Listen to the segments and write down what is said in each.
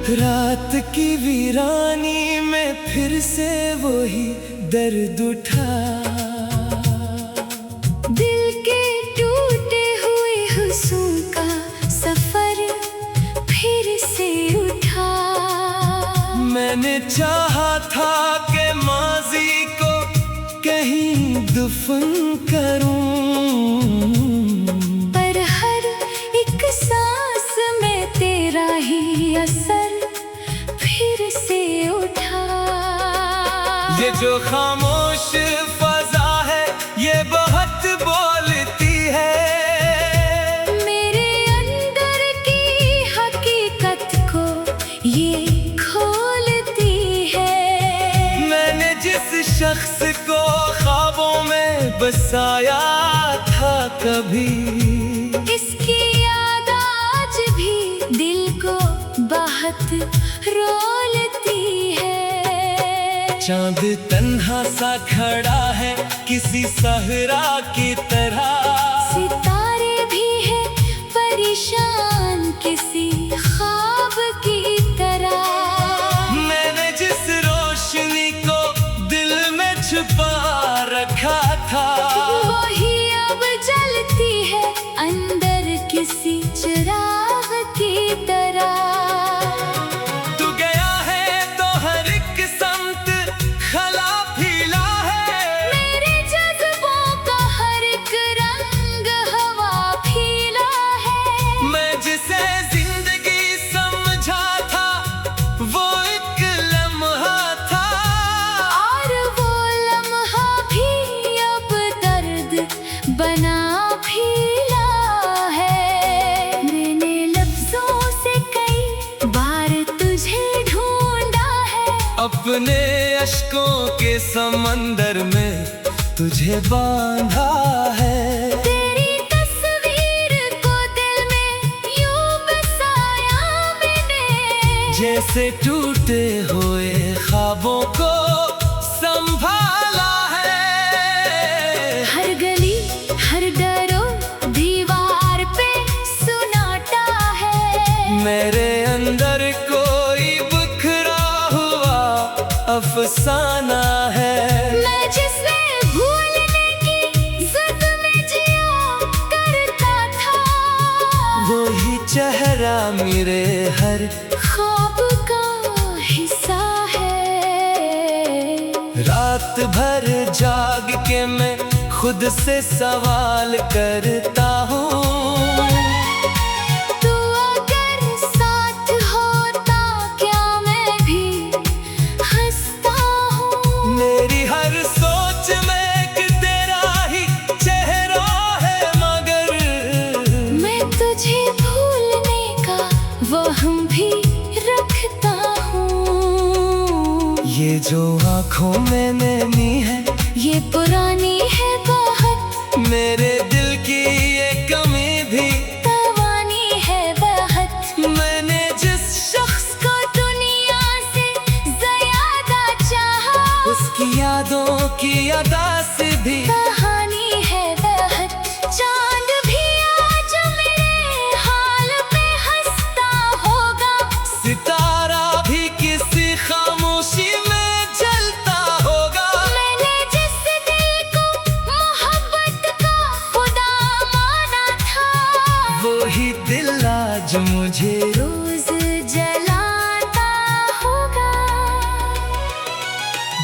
रात की वीरानी में फिर से वही दर्द उठा। दिल के टूटे हुए हुस्सों का सफर फिर से उठा। मैंने चाहा था कि माजी को कहीं दफन करूं, पर हर एक सांस में तेरा ही असर फिर से उठा। ये जो खामोश फजा है ये बहुत बोलती है। मेरे अंदर की हकीकत को ये खोलती है। मैंने जिस शख्स को ख्वाबों में बसाया था कभी, इसकी याद आज भी दिल को बहुत रोलती है। चांद तन्हा सा खड़ा है किसी सहरा की तरह, सितारे भी है परेशान किसी ख्वाब की तरह। मैंने जिस रोशनी को दिल में छुपा रखा था, वही अब जलती है अंदर किसी चिराग की तरह। तू गया है तो हर एक समत खला फीला है। मेरे जज्बों का हर एक रंग हवा फीला है। मैं जिसे जिंदगी समझा था वो एक लम्हा था, और वो लम्हा भी अब दर्द बना फीला है। मैंने लफ्जों से कई बार तुझे ढूंढा है, अपने अश्कों के समंदर में तुझे बांधा है। तेरी तस्वीर को दिल में यूं बसाया मैंने, जैसे टूटे हुए ख्वाबों को संभाला है। हर गली हर दरो दीवार पे सुनाता है। मेरे अंदर कोई बिखरा हुआ अफसाना है। मैं जिसे भूलने की जिद में जिया करता था, वही चेहरा मेरे हर ख्वाब का हिस्सा है। रात भर जाग के मैं खुद से सवाल करता हूँ, तू अगर साथ होता क्या मैं भी हंसता हूँ। मेरी हर सोच में एक तेरा ही चेहरा है, मगर मैं तुझे भूलने का वहम भी रखता हूँ। ये जो आँखों में नैनी है ये पुरानी है बहुत, मेरे दिल की ये कमी भी तवानी है बहुत। मैंने जिस शख्स को दुनिया से ज्यादा चाहा, उसकी यादों की अदा से भी कहानी है बहुत। चांद भी आज मेरे हाल पे हंसता होगा, सितारा भी किसी खामोशी में जलता होगा। मैंने जिस दिल को मोहब्बत का खुदा माना था, वही दिल आज मुझे रोज जलाता होगा।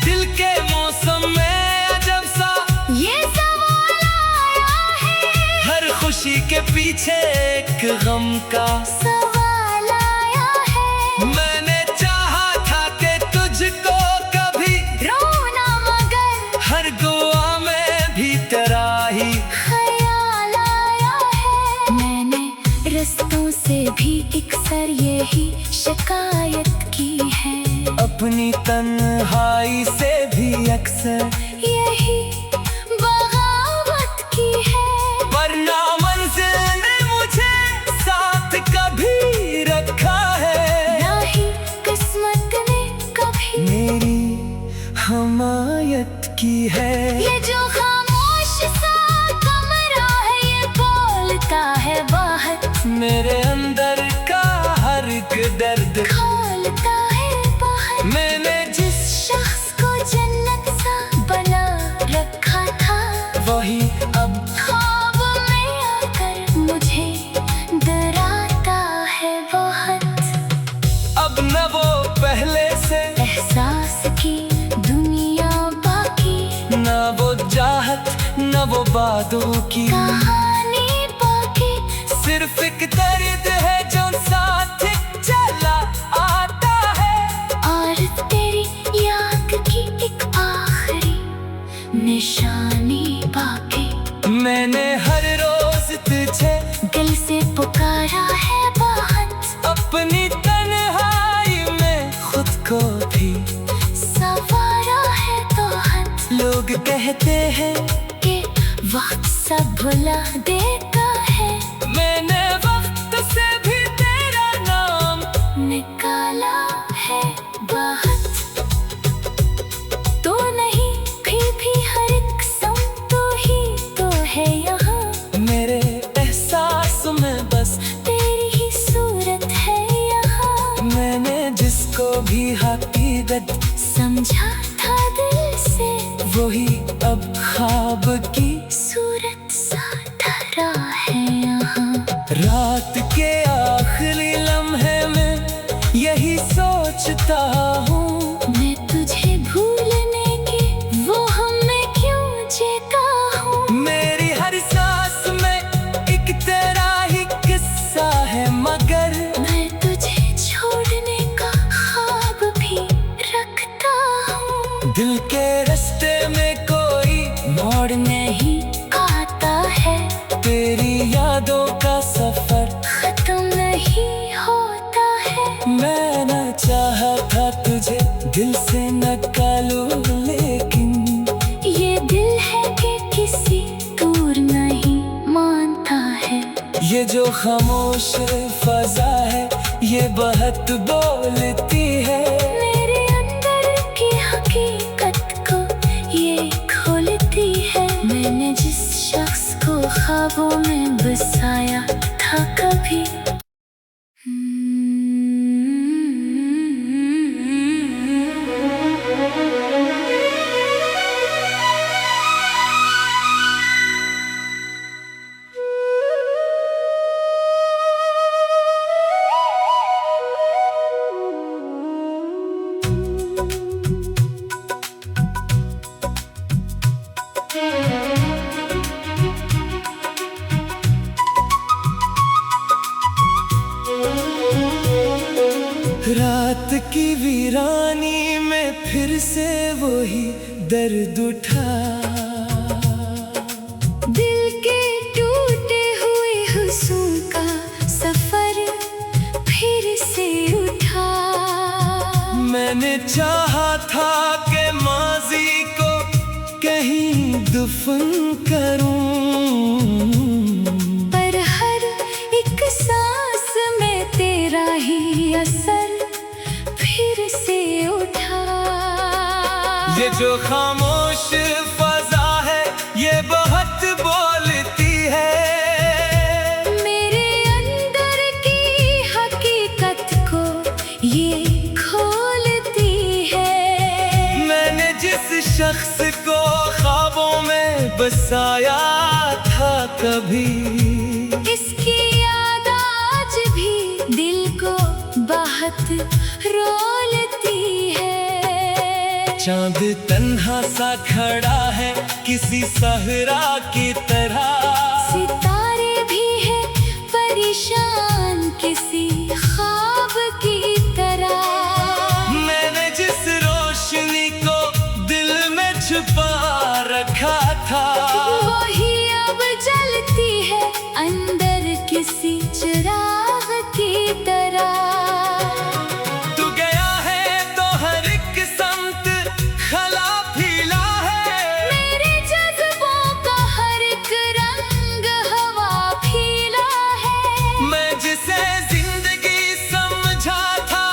दिल के मौसम में अजब सा ये सवाल आया है, हर खुशी के पीछे एक गम का। सवाल आया है। मैंने चाहा था कि तुझको कभी रोना मगर हर दुआ में भी तेरा ही ख्याल आया है। मैंने रस्तों से भी अक्सर यही शिकायत की है, अपनी तन्हाई से भी अक्सर यही बगावत की है। वरना मंजिल ने मुझे साथ कभी रखा है, ना ही किस्मत ने कभी मेरी हमायत की है। ये जो खामोश सा कमरा है ये बोलता है बाहर, मेरे अंदर का हर एक दर्द खोल न वो बातों की कहानी बाकी सिर्फ एक दर्द है जो साथ चला आता है। और तेरी याद की एक आखिरी निशानी बाकी। मैंने हर रोज तुझे दिल से पुकारा है बहुत, अपनी तन्हाई में खुद को भी सवारा है तो हद। लोग कहते हैं कि वक्त सब भुला देता है, मैंने वक्त से भी तेरा नाम निकाला है बहुत। तो नहीं फिर भी हर एक सम तो ही तो है यहाँ। मेरे एहसास में बस तेरी ही सूरत है यहाँ। मैंने जिसको भी हकीकत समझा था दिल से, वही अब ख्वाब की सूरत सा ठहरा है यहाँ। रात के आखिरी लम्हे में यही सोचता हूँ, मैं तुझे भूलने के वो हमें क्यों जीता हूँ। मेरी हर सांस में एक तेरा ही किस्सा है, मगर मैं तुझे छोड़ने का ख्वाब भी रखता हूँ। दिल के रास्ते में कोई मोड़ नहीं आता है, तेरी यादों का सफर खत्म नहीं होता है। मैं न चाहा था तुझे दिल से निकालूं, लेकिन ये दिल है कि किसी दूर नहीं मानता है। ये जो खामोश फजा है ये बहुत बोलती है। मेरे अंदर की हकीकत को ये खोलती है। मैंने जिस शख्स को ख्वाबों में बसाया था कभी, रात की वीरानी में फिर से वही दर्द उठा, दिल के टूटे हुए हुस्न का सफर फिर से उठा। मैंने चाहा था कि माजी को कहीं दफन करूं, पर हर एक सांस में तेरा ही असर फिर से उठा। ये जो खामोश फजा है ये बहुत बोलती है। मेरे अंदर की हकीकत को ये खोलती है। मैंने जिस शख्स को ख्वाबों में बसाया था कभी, इसकी याद आज भी दिल को बहुत रोलती है। चांद तन्हा सा खड़ा है किसी सहरा की तरह, सितारे भी है परेशान किसी ख्वाब की तरह। मैंने जिस रोशनी को दिल में छुपा रखा था, वही अब जलती है अंदर किसी चिराग की तरह। तू गया है तो हर एक समत खला फीला है, मेरे जज्बों का हर एक रंग हवा फीला है। मैं जिसे जिंदगी समझा था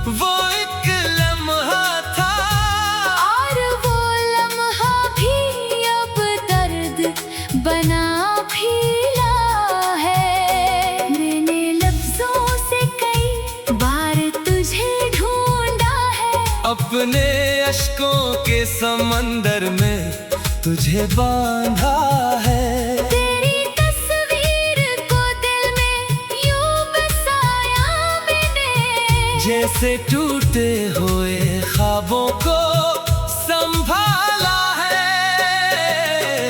वो एक लम्हा था, और वो लम्हा भी अब दर्द बना फीला है। मैंने लफ्जों से कई बार तुझे ढूंढा है, अपने अश्कों के समंदर में तुझे बांधा है। तेरी तस्वीर को दिल में यूं बसाया मैंने, जैसे टूटे हुए ख्वाबों को संभाला है।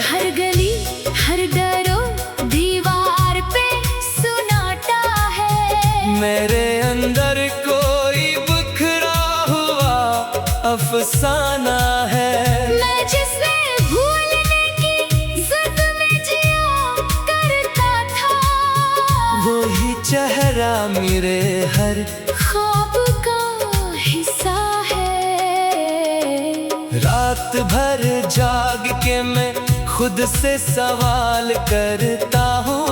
हर गली मेरे अंदर कोई बिखरा हुआ अफसाना है। मैं जिसे भूलने की जिद में जिया करता था, वही चेहरा मेरे हर ख्वाब का हिस्सा है। रात भर जाग के मैं खुद से सवाल करता हूँ,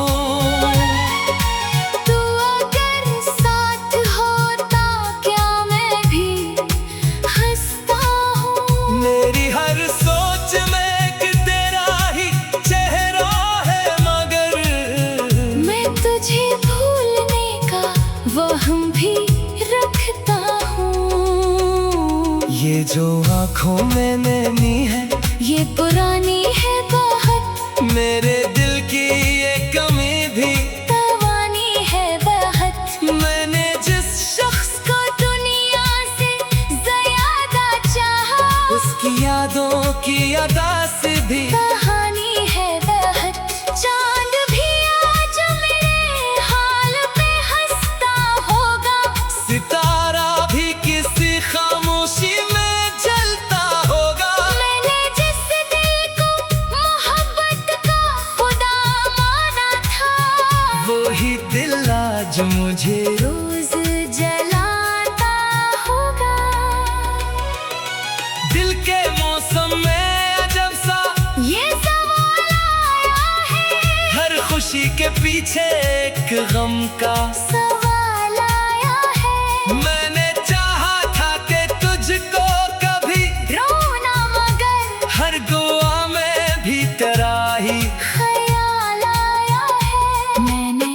तू अगर साथ होता क्या मैं भी हंसता हूँ। मेरी हर सोच में एक तेरा ही चेहरा है, मगर मैं तुझे भूलने का वहम भी रखता हूँ। ये जो आँखों में नैनी है, ये पुरानी है बहुत, मेरे दिल की ये कमी भी तवानी है बहुत। मैंने जिस शख्स को दुनिया से ज्यादा चाहा, उसकी यादों की अदा से भी कहानी है बहुत। चांद भी आज मेरे हाल पे हंसता होगा, सितारा भी किसी खामोशी में जलता होगा। मैंने जिस दिल को मोहब्बत का खुदा माना था, वही दिल आज मुझे रोज जलाता होगा। दिल के मौसम में अजब सा ये सवाल आया है, हर खुशी के पीछे एक गम का सवाल आया है। मैंने चाहा था कि तुझको कभी रोना मगर हर दुआ में भी तेरा ही ख्याल आया है। मैंने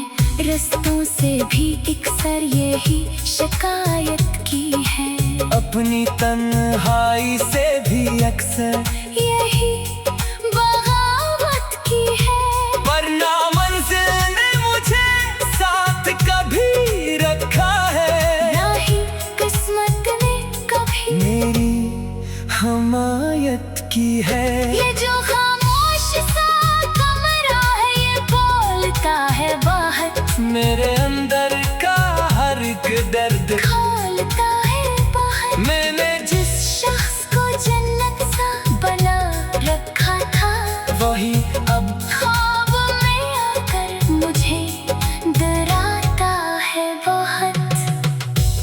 रस्तों से भी अक्सर यही शिकायत की है, अपनी तन्हाई से भी अक्सर यही बगावत की है। वरना मंजिल ने मुझे साथ कभी रखा है, ना ही किस्मत ने कभी मेरी हमायत की है। ये जो खामोश सा कमरा है, ये बोलता है बाहर, मेरे अंदर का हर एक दर्द खोलता है बाहर। मैंने जिस शख्स को जन्नत सा बना रखा था, वही अब ख्वाब में आकर मुझे डराता है बहुत।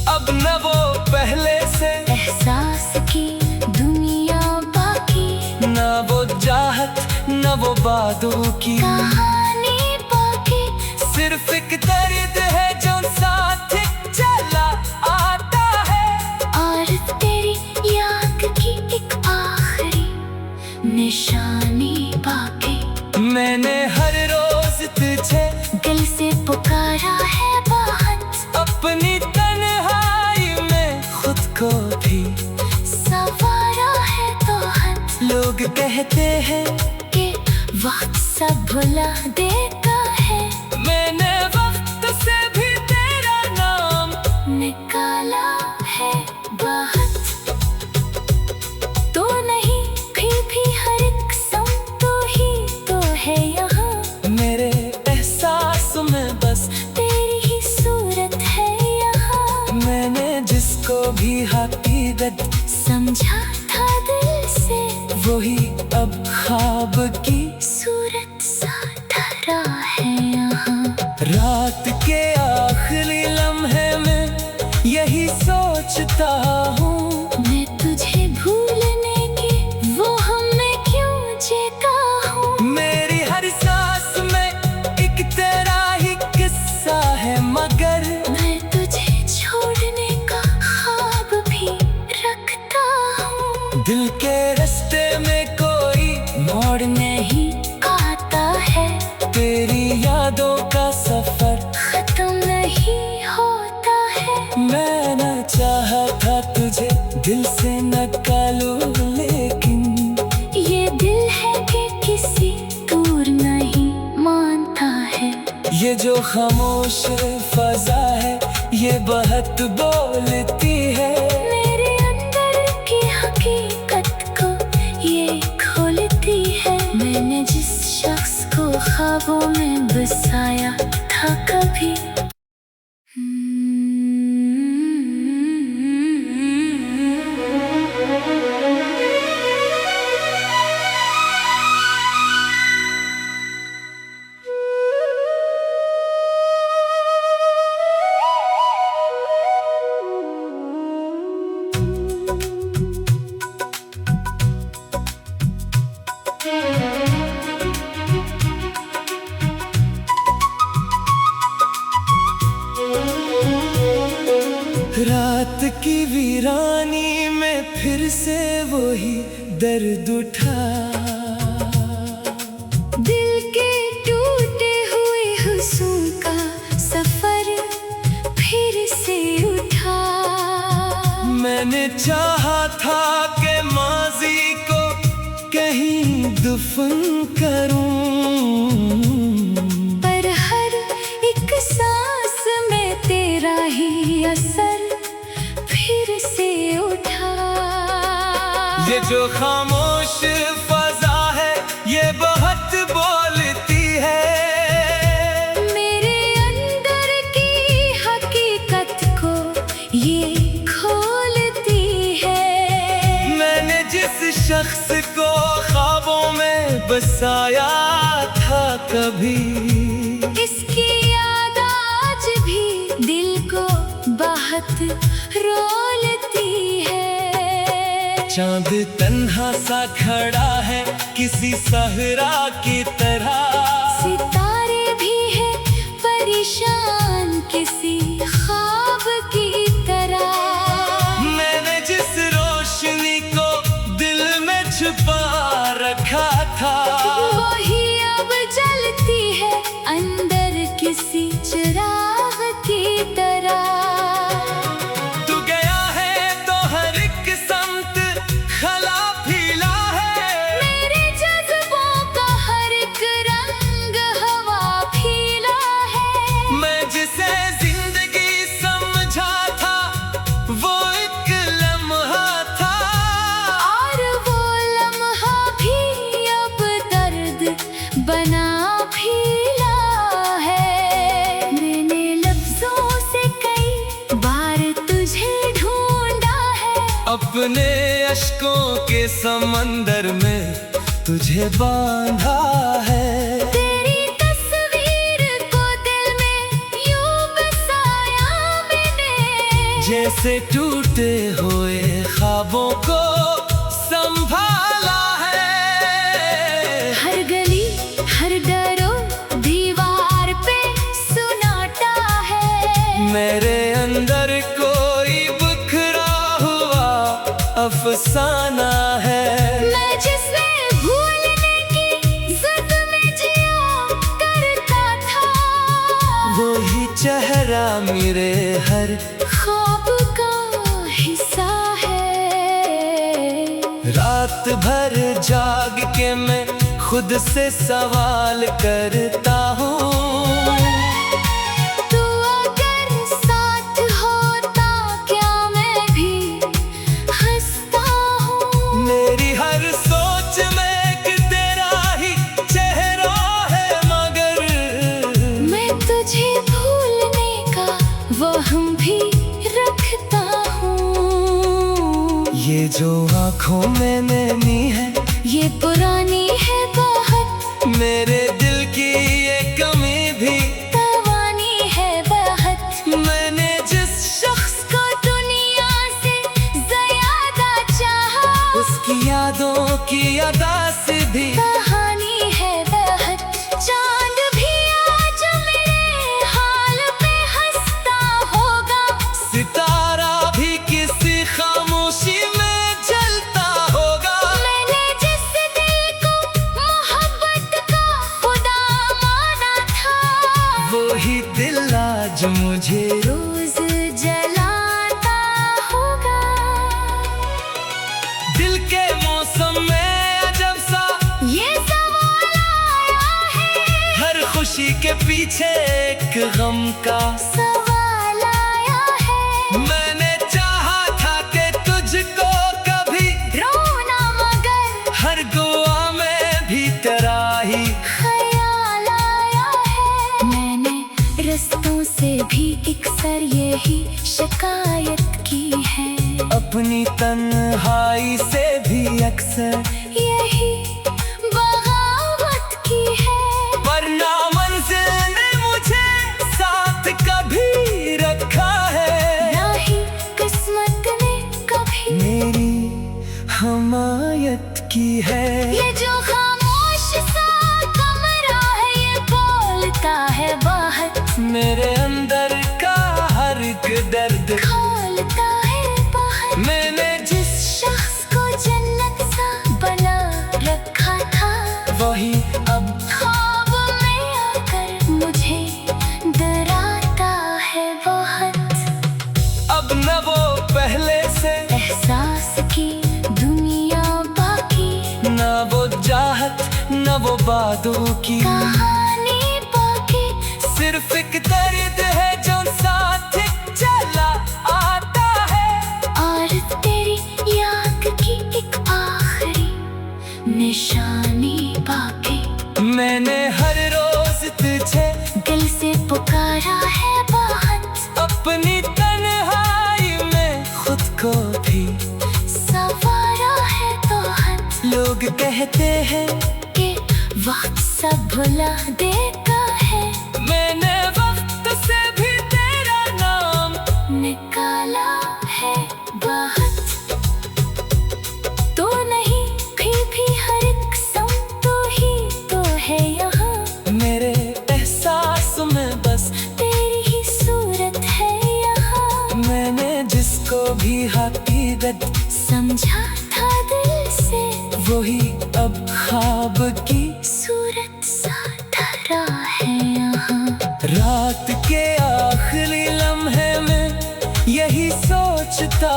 अब न वो पहले से एहसास की दुनिया बाकी, न वो चाहत न वो बातों की, कहानी बाकी। सिर्फ एक दर्द है जो साथ चला आता है, और तेरी याद की एक आखिरी निशानी बाकी। मैंने हर रोज तुझे दिल से पुकारा है बहुत, अपनी तन्हाई में खुद को भी सवारा है तो हद। लोग कहते हैं कि वक्त सब भुला देता है, मैंने वक्त से भी तेरा नाम निकाला है बहुत। तो नहीं फिर भी हर एक सम तो ही तो है यहाँ, मेरे एहसास में बस तेरी ही सूरत है यहाँ। मैंने जिसको भी हकीकत समझा था दिल से, वही अब ख्वाब की सूरत सा धरा है यहाँ। रात के आखिरी लम्हे में यही सोचता हूँ, मैं तुझे भूलने के वो हमें क्यों जीता हूँ। मेरी हर सांस में एक तेरा ही किस्सा है, मगर मैं तुझे छोड़ने का ख्वाब भी रखता हूँ। दिल के रास्ते में कोई मोड़ नहीं आता है, तेरी यादों का सफर खत्म नहीं होता है। मैं न चाहा था तुझे दिल से निकालूं, लेकिन ये दिल है कि किसी दूर नहीं मानता है। ये जो खामोश फजा है, ये बहुत बोलती है। मेरे अंदर की हकीकत को ये खोलती है। मैंने जिस शख्स को ख्वाबों में बसाया था कभी रात की वीरानी में फिर से वही दर्द उठा। दिल के टूटे हुए हुस्न का सफर फिर से उठा। मैंने चाहा था कि माजी को कहीं दफन करूं, पर हर एक सांस में तेरा ही असर फिर से उठा। ये जो खामोश फजा है ये बहुत बोलती है। मेरे अंदर की हकीकत को ये खोलती है। मैंने जिस शख्स को ख्वाबों में बसाया था कभी, इसकी याद आज भी दिल को बहुत रोलती है। चांद तन्हा सा खड़ा है किसी सहरा की तरह, सितारे भी है परेशान किसी ख्वाब की तरह। मैंने जिस रोशनी को दिल में छुपा रखा था, वही अब जलती है अंदर किसी चिराग की तरह। तू गया है तो हर एक समत खला फीला है। मेरे जज्बों का हर एक रंग हवा फीला है। मैं जिसे जिंदगी समझा था वो एक लम्हा था, और वो लम्हा भी अब दर्द बना फीला है। मैंने लफ्जों से कई बार तुझे ढूंढा है, अपने अश्कों के समंदर में तुझे बांधा है। तेरी तस्वीर को दिल में यूं बसाया मैंने, जैसे टूटे हुए ख्वाबों को संभाला है। हर गली हर दरो दीवार पे सुनाता है। मेरे अंदर कोई बिखरा हुआ अफसाना है। मैं जिसे भूलने की जिद में जिया करता था, वही चेहरा मेरे हर ख्वाब का हिस्सा है। रात भर जाग के मैं खुद से सवाल करता हूँ, तू अगर साथ होता क्या मैं भी हंसता हूँ। मेरी हर सोच में एक तेरा ही चेहरा है, मगर मैं तुझे भूलने का वहम भी रखता हूँ। ये जो आँखों में नैनी है ये पुरानी है बहुत, मेरे दिल की ये कमी भी तवानी है बहुत। मैंने जिस शख्स को दुनिया से ज्यादा चाहा, उसकी यादों की अदा से भी कहानी है बहुत। चांद भी आज मेरे हाल पे हंसता होगा, सितारा भी किसी खामोशी में जलता होगा। मैंने जिस दिल को मोहब्बत का खुदा माना था, वही दिल आज मुझे रोज जलाता होगा। दिल के मौसम में अजब सा ये सवाल आया है, हर खुशी के पीछे एक गम का सवाल आया है। मैंने चाहा था कि तुझको कभी रोना मगर हर दुआ में भी तेरा ही ख्याल आया है। मैंने रस्तों से भी अक्सर यही शिकायत की है, अपनी तन्हाई से भी अक्सर यही बगावत की है। वरना मंजिल ने मुझे साथ कभी रखा है, ना ही किस्मत ने कभी मेरी हमायत की है। ये जो खामोश सा कमरा है ये बोलता है बाहर, मेरे अंदर का हर एक दर्द खोल वो बातों की कहानी बाकी। सिर्फ एक दर्द है जो साथ चला आता है, और तेरी याद की एक आखिरी निशानी बाकी। मैंने हर रोज तुझे दिल से पुकारा है बहुत, अपनी तन्हाई में खुद को भी सवारा है तो हद। लोग कहते हैं कि वक्त सब भुला देता है, मैंने वक्त से भी तेरा नाम निकाला है बहुत। तो नहीं फिर भी हर एक सम तो ही तो है यहाँ, मेरे एहसास में बस तेरी ही सूरत है यहाँ। मैंने जिसको भी हकीकत समझा था दिल से, वही अब ख्वाब की सूरत सा धरा है यहाँ। रात के आखिरी लम्हे में यही सोचता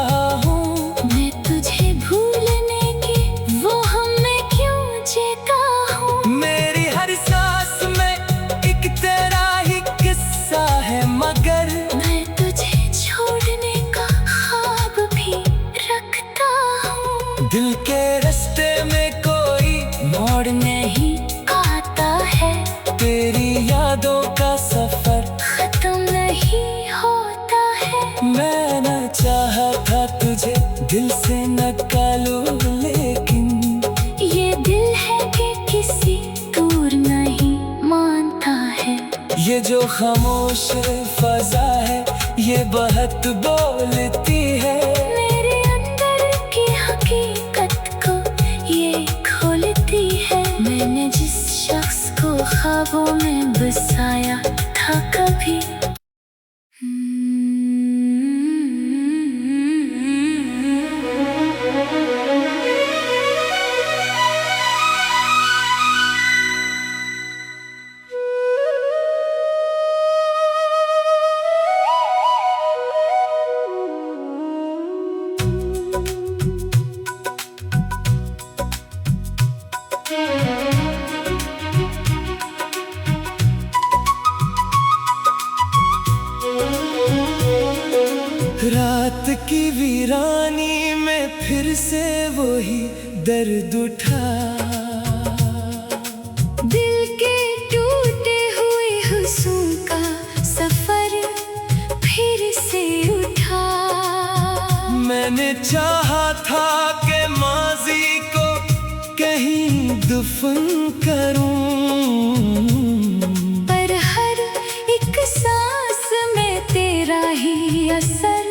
हूँ, मैं तुझे भूलने की वो हमें क्यों जीता हूँ। मेरी हर सांस में एक तेरा ही किस्सा है, मगर मैं तुझे छोड़ने का ख्वाब भी रखता हूँ। दिल के रास्ते में कोई मोड़ नहीं आता है, तेरी यादों का सफर खत्म नहीं होता है। मैं न चाहा था तुझे दिल से निकालूं, लेकिन ये दिल है कि किसी दूर नहीं मानता है। ये जो खामोश फजा है ये बहुत बोलती है। मेरे अंदर की हकीकत को ये खोलती है। मैंने जिस शख्स को ख्वाबों में बसाया था कभी, रात की वीरानी में फिर से वही दर्द उठा, दिल के टूटे हुए हुस्न का सफर फिर से उठा। मैंने चाहा था कि माजी को कहीं दफन करूं, पर हर एक सांस में तेरा ही असर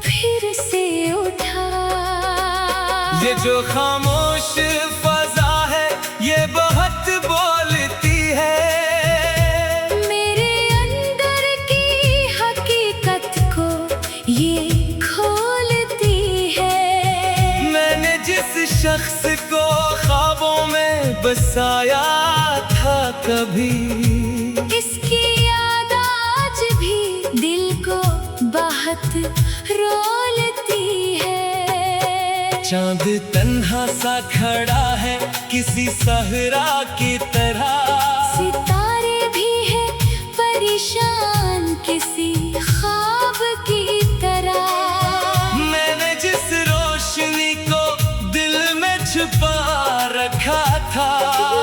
फिर से उठा। ये जो खामोश फजा है ये बहुत बोलती है। मेरे अंदर की हकीकत को ये खोलती है। मैंने जिस शख्स को ख्वाबों में बसाया था कभी, इसकी याद आज भी दिल को बहुत रोलती है। चांद तन्हा सा खड़ा है किसी सहरा की तरह, सितारे भी है परेशान किसी ख्वाब की तरह। मैंने जिस रोशनी को दिल में छुपा रखा था,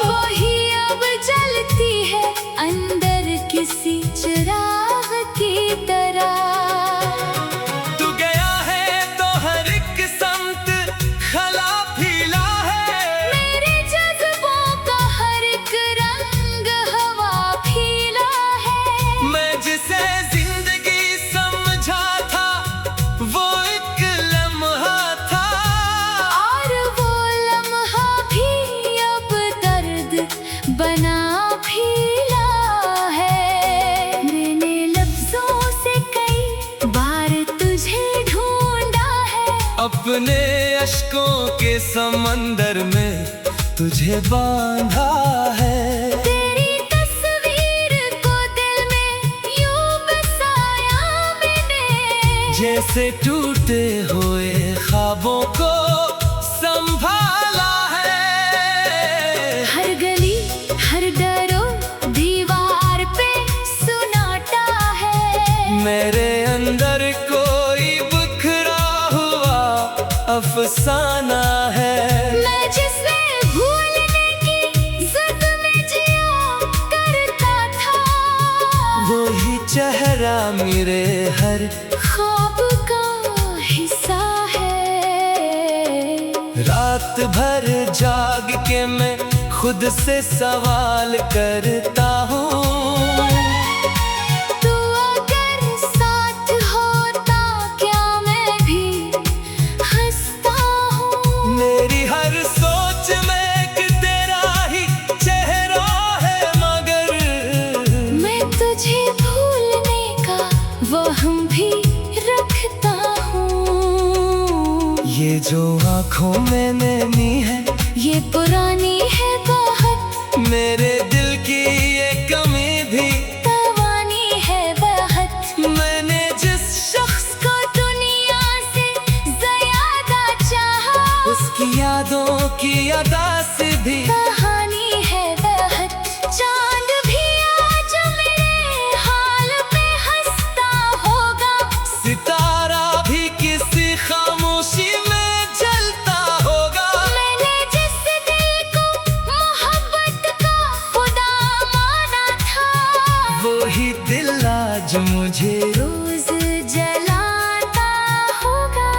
वही अब जलती है अंदर किसी चिराग की तरह। तू गया है तो हर एक समत खला फीला है, मेरे जज्बों का हर एक रंग हवा फीला है। मैं जिसे जिंदगी समझा था वो एक लम्हा था, और वो लम्हा भी अब दर्द बना फीला है। मैंने लफ्जों से कई बार तुझे ढूंढा है, अपने अश्कों के समंदर में तुझे बांधा है। तेरी तस्वीर को दिल में यूं बसाया मैंने, जैसे टूटे हुए ख्वाबों को संभाला है। हर गली अंदर कोई बिखरा हुआ अफसाना है। मैं जिसे भूलने की जिद में जिया करता था, वही चेहरा मेरे हर ख्वाब का हिस्सा है। रात भर जाग के मैं खुद से सवाल करता हूँ, तू अगर साथ होता क्या मैं भी हंसता हूँ। मेरी हर सोच में एक तेरा ही चेहरा है, मगर मैं तुझे भूलने का वहम भी रखता हूँ। ये जो आँखों में नैनी है, ये पुरानी है बहुत, मेरे दिल की ये कमी भी तवानी है बहुत। मैंने जिस शख्स को दुनिया से ज्यादा चाहा, उसकी यादों की अदा से भी कहानी है बहुत। चांद भी आज मेरे हाल पे हंसता होगा, सितारा भी किसी खामोशी में जलता होगा। मैंने जिस दिल को मोहब्बत का खुदा माना था, वही दिल आज मुझे रोज जलाता होगा।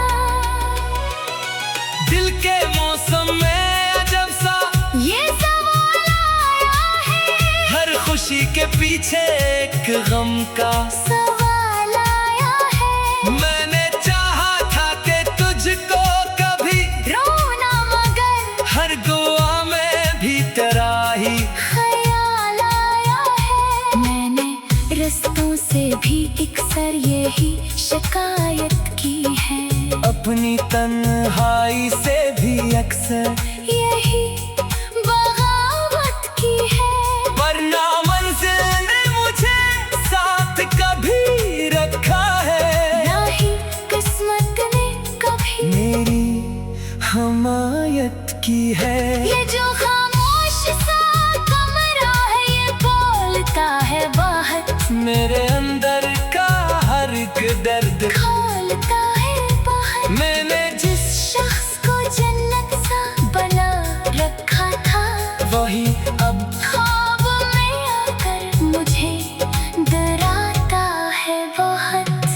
दिल के मौसम में अजब सा ये सवाल आया है, हर खुशी के पीछे एक गम का। सवाल आया है। मैंने चाहा था कि तुझको कभी रोना मगर हर दुआ में भी तेरा ही ख्याल आया है। मैंने रस्तों से भी अक्सर यही शिकायत की है, अपनी तन्हाई से भी अक्सर, यही बगावत की है। वरना मंजिल ने मुझे साथ कभी रखा है, ना ही किस्मत ने कभी मेरी हमायत की है। ये जो खामोश सा कमरा है, ये बोलता है बाहर, मेरे अंदर का हर एक दर्द खोलता है बाहर। मैंने जिस शख्स को जन्नत सा बना रखा था, वही अब ख्वाब में आकर मुझे डराता है बहुत।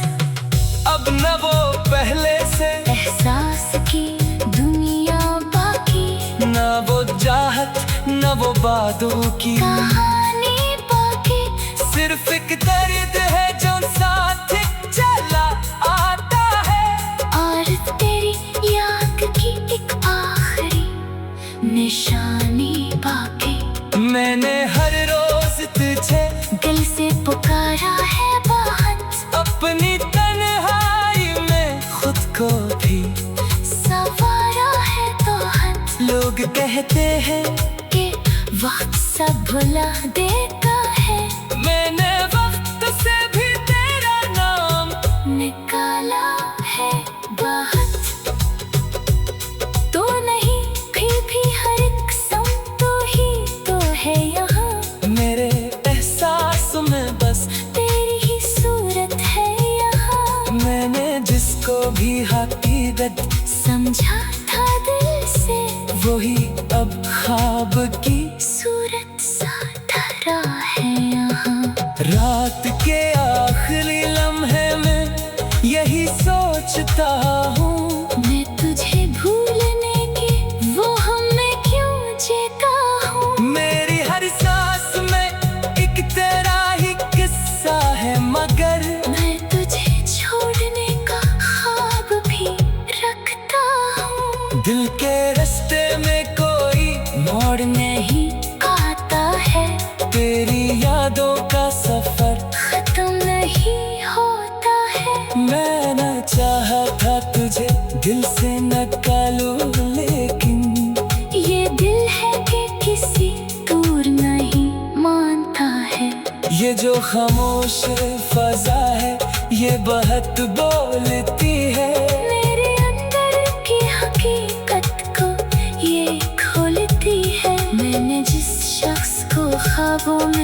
अब न वो पहले से, एहसास की दुनिया बाकी, न वो चाहत न वो बातों की, कहानी बाकी। सिर्फ एक दर्द है जो साथ चला आता है, और तेरी याद की एक आखिरी निशानी बाकी। मैंने हर रोज तुझे दिल से पुकारा है बहुत, अपनी तन्हाई में खुद को भी सवारा है तो हद। लोग कहते हैं कि वक्त सब भुला देता है, मैंने वक्त से भी तेरा नाम निकाला है बहुत। तो नहीं फिर भी हर एक सम तो ही तो है यहाँ, मेरे एहसास में बस तेरी ही सूरत है यहाँ। मैंने जिसको भी हकीकत समझा था दिल से, वही अब ख्वाब की सूरत सा धरा है यहाँ। रात के आखिरी लम्हे में यही सोचता हूँ, मैं तुझे भूलने की वो हमें क्यों जीता हूँ। मेरी हर सांस में एक तेरा ही किस्सा है, मगर मैं तुझे छोड़ने का ख्वाब भी रखता हूँ। दिल के रास्ते में कोई मोड़ नहीं आता है, तेरी यादों का सफर खत्म नहीं होता है। मैं न चाहा था तुझे दिल से निकालूं, लेकिन ये दिल है कि किसी दूर नहीं मानता है। ये जो खामोश फजा है, ये बहुत बोलती है। मेरे अंदर की हकीकत को ये खोलती है। मैंने जिस शख्स को ख्वाबों में